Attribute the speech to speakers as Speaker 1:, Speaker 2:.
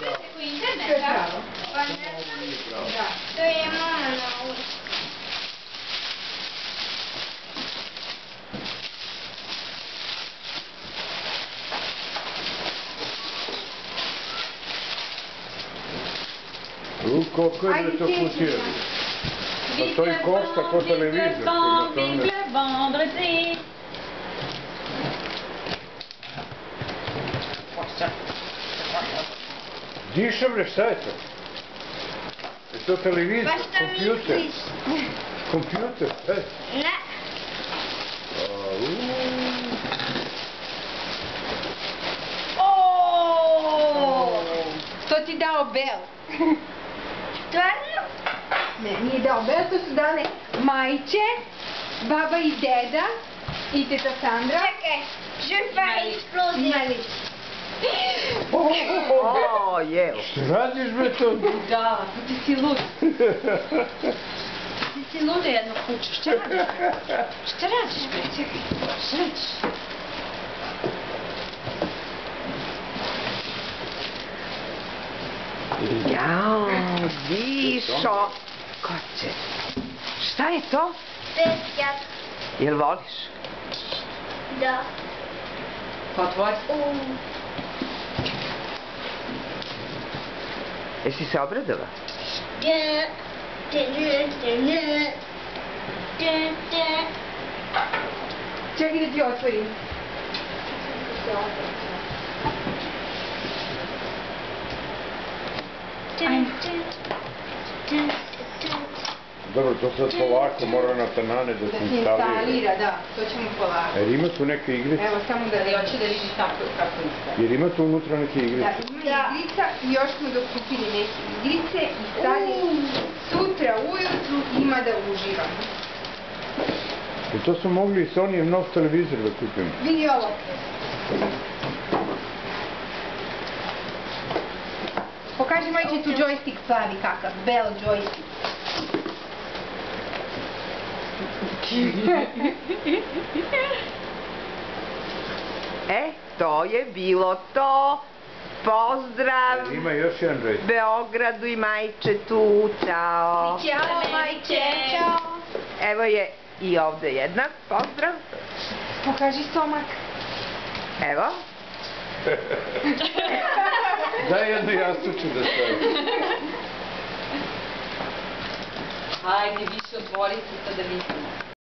Speaker 1: preko interneta? Pa ne znam. To je mama na ulici.
Speaker 2: Koliko je to kutija? Pa to i košta ko televizor. Diša bre, šta je to? Je to televizor?
Speaker 1: Pa šta
Speaker 2: Kompjuter?
Speaker 1: misliš?
Speaker 2: Kompjuter?
Speaker 1: Ne.
Speaker 3: To ti dao Bel.
Speaker 1: Stvarno?
Speaker 3: Ne, nije dao Bel, to su dane Majče, baba i deda i teta Sandra.
Speaker 1: Čekaj, žrtva eksplozija.
Speaker 4: O, je.
Speaker 2: Šta radiš bre to?
Speaker 3: Da, ti si lud. Ti si luda jedno kuću. Šta radiš bre? Šta radiš bre? Čekaj, šta radiš?
Speaker 4: Jao, Dišo. Koče. Šta je to?
Speaker 1: Peskjak.
Speaker 4: Jel voliš?
Speaker 1: Da.
Speaker 3: Otvori.
Speaker 4: Jesi se obradova?
Speaker 3: Čekaj da ti otvorim.
Speaker 2: Dobro, to sad polako mora na tanane da se instalira.
Speaker 3: Da, to ćemo polako.
Speaker 2: Jer ima tu neke igrice?
Speaker 3: Evo, samo da hoće da vidi kako izgleda.
Speaker 2: Jer ima tu unutra neke igrice?
Speaker 3: Da, ima igrica i još smo dokupili neke igrice i sad sutra ujutru ima da uživamo.
Speaker 2: I to smo mogli i Sonijem nov televizor da kupimo.
Speaker 3: Vidi ovo. Pokaži majče tu joystick plavi kakav, Bell joystick.
Speaker 4: To je bilo to. Pozdrav
Speaker 2: Ima još jedan joystick.
Speaker 4: Beogradu i Majčetu. Ćao.
Speaker 3: Ćao majče. Ćao.
Speaker 4: Evo je i ovde jedna. Pozdrav.
Speaker 3: Pokaži stomak.
Speaker 4: Evo.
Speaker 2: Daj jedno jastuče da stavi.
Speaker 3: Hajde, više otvorite to da vidimo.